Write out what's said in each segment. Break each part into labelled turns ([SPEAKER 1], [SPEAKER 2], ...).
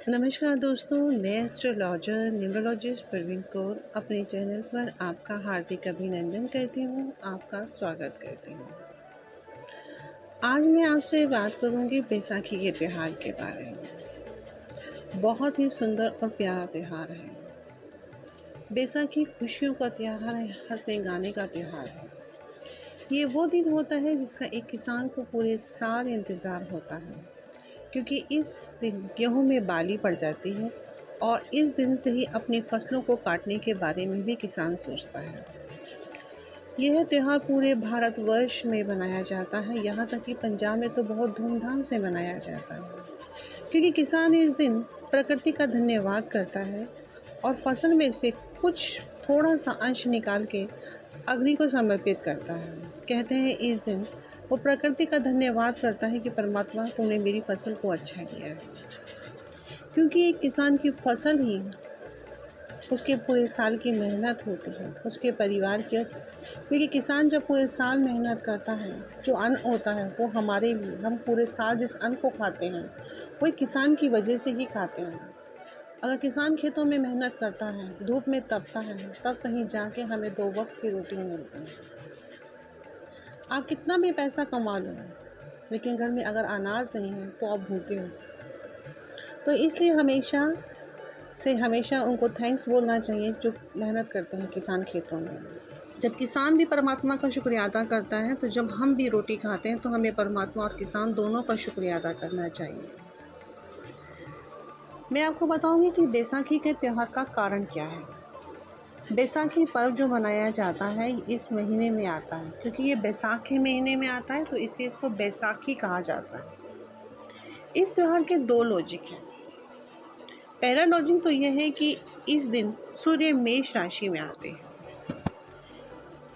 [SPEAKER 1] नमस्कार दोस्तों, मैं एस्ट्रोलॉजर न्यूमरोलॉजिस्ट प्रवीण कौर अपने चैनल पर आपका हार्दिक अभिनंदन करती हूँ, आपका स्वागत करती हूँ। आज मैं आपसे बात करूँगी बैसाखी के त्यौहार के बारे में। बहुत ही सुंदर और प्यारा त्यौहार है। बैसाखी खुशियों का त्यौहार है, हंसने गाने का त्यौहार है। ये वो दिन होता है जिसका एक किसान को पूरे साल इंतज़ार होता है, क्योंकि इस दिन गेहूं में बाली पड़ जाती है और इस दिन से ही अपनी फसलों को काटने के बारे में भी किसान सोचता है। यह त्यौहार पूरे भारतवर्ष में मनाया जाता है, यहाँ तक कि पंजाब में तो बहुत धूमधाम से मनाया जाता है, क्योंकि किसान इस दिन प्रकृति का धन्यवाद करता है और फसल में से कुछ थोड़ा सा अंश निकाल के अग्नि को समर्पित करता है। कहते हैं इस दिन वो प्रकृति का धन्यवाद करता है कि परमात्मा तूने मेरी फसल को अच्छा किया है, क्योंकि एक किसान की फसल ही उसके पूरे साल की मेहनत होती है, उसके परिवार के। क्योंकि किसान जब पूरे साल मेहनत करता है, जो अन्न होता है वो हमारे लिए, हम पूरे साल जिस अन्न को खाते हैं वो किसान की वजह से ही खाते हैं। अगर किसान खेतों में मेहनत करता है, धूप में तपता है, तब कहीं जाके हमें 2 वक्त की रोटी मिलती है। आप कितना भी पैसा कमा लो, लेकिन घर में अगर अनाज नहीं है तो आप भूखे हो। तो इसलिए हमेशा उनको थैंक्स बोलना चाहिए जो मेहनत करते हैं किसान खेतों में। जब किसान भी परमात्मा का शुक्रिया अदा करता है, तो जब हम भी रोटी खाते हैं तो हमें परमात्मा और किसान दोनों का शुक्रिया अदा करना चाहिए। मैं आपको बताऊंगी कि बैसाखी के त्यौहार का कारण क्या है। बैसाखी पर्व जो मनाया जाता है इस महीने में आता है, क्योंकि ये बैसाख के महीने में आता है, तो इसलिए इसको बैसाखी कहा जाता है। इस त्यौहार के 2 लॉजिक हैं। पहला लॉजिक तो यह है कि इस दिन सूर्य मेष राशि में आते हैं,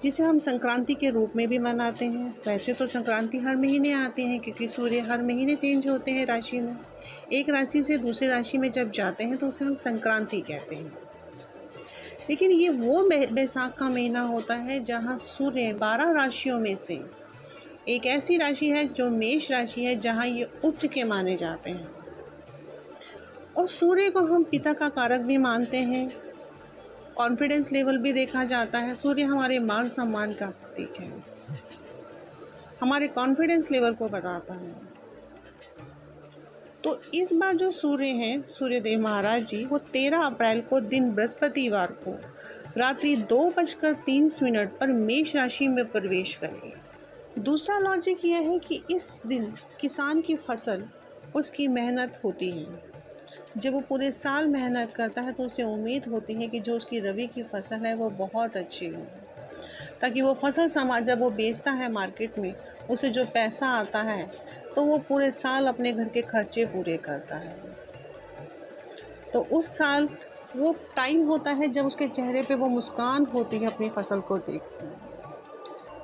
[SPEAKER 1] जिसे हम संक्रांति के रूप में भी मनाते हैं। वैसे तो संक्रांति हर महीने आती है, क्योंकि सूर्य हर महीने चेंज होते हैं राशि में। एक राशि से दूसरी राशि में जब जाते हैं तो उसे हम संक्रांति कहते हैं। लेकिन ये वो बैसाख का महीना होता है जहाँ सूर्य 12 राशियों में से एक ऐसी राशि है जो मेष राशि है, जहाँ ये उच्च के माने जाते हैं। और सूर्य को हम पिता का कारक भी मानते हैं, कॉन्फिडेंस लेवल भी देखा जाता है। सूर्य हमारे मान सम्मान का प्रतीक है, हमारे कॉन्फिडेंस लेवल को बताता है। तो इस बार जो सूर्य हैं, सूर्यदेव महाराज जी, वो 13 अप्रैल को दिन बृहस्पतिवार को रात्रि 2:30 पर मेष राशि में प्रवेश करेंगे। दूसरा लॉजिक यह है कि इस दिन किसान की फसल, उसकी मेहनत होती है। जब वो पूरे साल मेहनत करता है तो उसे उम्मीद होती है कि जो उसकी रबी की फसल है वो बहुत अच्छी हो, ताकि वो फसल जब वो बेचता है मार्केट में, उसे जो पैसा आता है तो वो पूरे साल अपने घर के खर्चे पूरे करता है। तो उस साल वो टाइम होता है जब उसके चेहरे पे वो मुस्कान होती है अपनी फसल को देख के।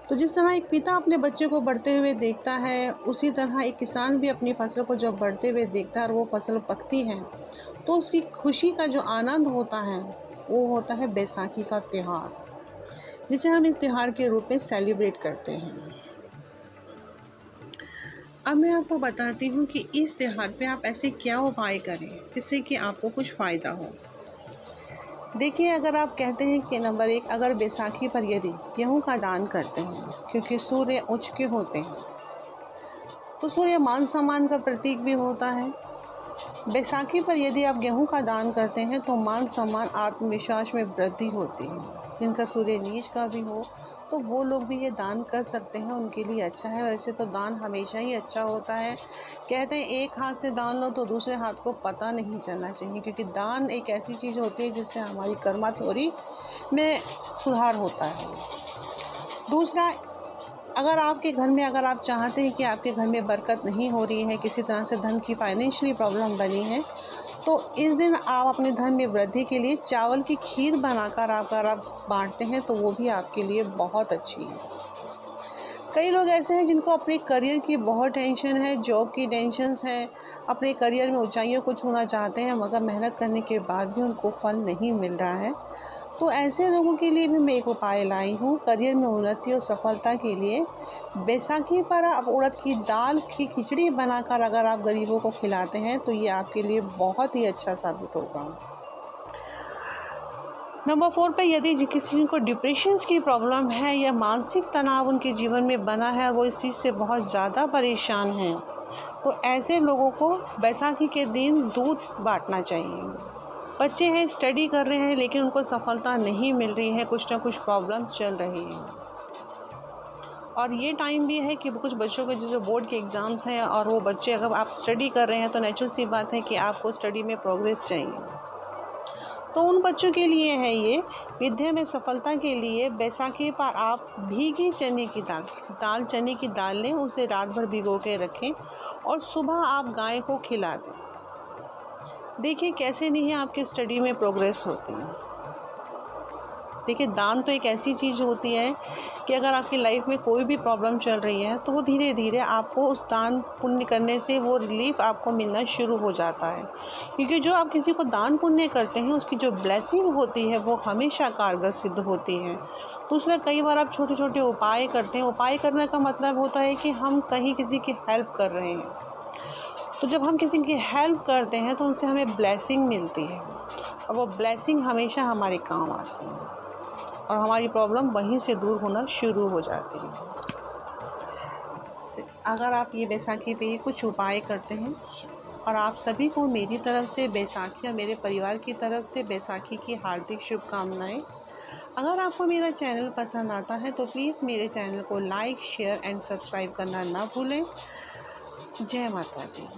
[SPEAKER 1] तो जिस तरह एक पिता अपने बच्चे को बढ़ते हुए देखता है, उसी तरह एक किसान भी अपनी फसल को जब बढ़ते हुए देखता है और वो फसल पकती है, तो उसकी खुशी का जो आनंद होता है वो होता है बैसाखी का त्यौहार, जिसे हम इस त्यौहार के रूप में सेलिब्रेट करते हैं। अब मैं आपको बताती हूँ कि इस त्यौहार पे आप ऐसे क्या उपाय करें जिससे कि आपको कुछ फ़ायदा हो। देखिए, अगर आप कहते हैं कि नंबर 1, अगर बैसाखी पर यदि गेहूं का दान करते हैं, क्योंकि सूर्य उच्च के होते हैं, तो सूर्य मान सम्मान का प्रतीक भी होता है। बैसाखी पर यदि आप गेहूं का दान करते हैं तो मान सम्मान, आत्मविश्वास में वृद्धि होती है। जिनका सूर्य नीच का भी हो तो वो लोग भी ये दान कर सकते हैं, उनके लिए अच्छा है। वैसे तो दान हमेशा ही अच्छा होता है। कहते हैं एक हाथ से दान लो तो दूसरे हाथ को पता नहीं चलना चाहिए, क्योंकि दान एक ऐसी चीज़ होती है जिससे हमारी कर्मा थ्योरी में सुधार होता है। दूसरा, अगर आपके घर में, अगर आप चाहते हैं कि आपके घर में बरकत नहीं हो रही है, किसी तरह से धन की फाइनेंशियली प्रॉब्लम बनी है, तो इस दिन आप अपने धन में वृद्धि के लिए चावल की खीर बनाकर अगर आप बांटते हैं तो वो भी आपके लिए बहुत अच्छी है। कई लोग ऐसे हैं जिनको अपने करियर की बहुत टेंशन है, जॉब की टेंशन्स है, अपने करियर में ऊंचाइयों को छूना चाहते हैं, मगर मेहनत करने के बाद भी उनको फल नहीं मिल रहा है। तो ऐसे लोगों के लिए भी मैं एक उपाय लाई हूँ करियर में उन्नति और सफलता के लिए। बैसाखी पर आप उड़द की दाल की खिचड़ी बनाकर अगर आप गरीबों को खिलाते हैं तो ये आपके लिए बहुत ही अच्छा साबित होगा। नंबर 4 पे यदि किसी को डिप्रेशन की प्रॉब्लम है या मानसिक तनाव उनके जीवन में बना है और वो इस चीज़ से बहुत ज़्यादा परेशान हैं, तो ऐसे लोगों को बैसाखी के दिन दूध बांटना चाहिए। बच्चे हैं, स्टडी कर रहे हैं लेकिन उनको सफलता नहीं मिल रही है, कुछ ना कुछ प्रॉब्लम चल रही है। और ये टाइम भी है कि कुछ बच्चों के जैसे बोर्ड के एग्ज़ाम्स हैं और वो बच्चे अगर आप स्टडी कर रहे हैं तो नेचुरल सी बात है कि आपको स्टडी में प्रोग्रेस चाहिए। तो उन बच्चों के लिए है ये विद्या में सफलता के लिए बैसाखी पर आप भीगी चने की दाल चने की दाल लें, उसे रात भर भिगो के रखें और सुबह आप गाय को खिला दें। देखिए कैसे नहीं है आपकी स्टडी में प्रोग्रेस होती है। देखिए दान तो एक ऐसी चीज़ होती है कि अगर आपकी लाइफ में कोई भी प्रॉब्लम चल रही है तो वो धीरे धीरे आपको उस दान पुण्य करने से वो रिलीफ आपको मिलना शुरू हो जाता है। क्योंकि जो आप किसी को दान पुण्य करते हैं उसकी जो ब्लेसिंग होती है वो हमेशा कारगर सिद्ध होती है। दूसरा, कई बार आप छोटे छोटे उपाय करते हैं। उपाय करने का मतलब होता है कि हम कहीं किसी की हेल्प कर रहे हैं। तो जब हम किसी की हेल्प करते हैं तो उनसे हमें ब्लेसिंग मिलती है और वो ब्लेसिंग हमेशा हमारे काम आती है और हमारी प्रॉब्लम वहीं से दूर होना शुरू हो जाती है। अगर आप ये बैसाखी पे कुछ उपाय करते हैं और आप सभी को मेरी तरफ से बैसाखी और मेरे परिवार की तरफ से बैसाखी की हार्दिक शुभकामनाएं। अगर आपको मेरा चैनल पसंद आता है तो प्लीज़ मेरे चैनल को लाइक, शेयर एंड सब्सक्राइब करना ना भूलें। जय माता दी।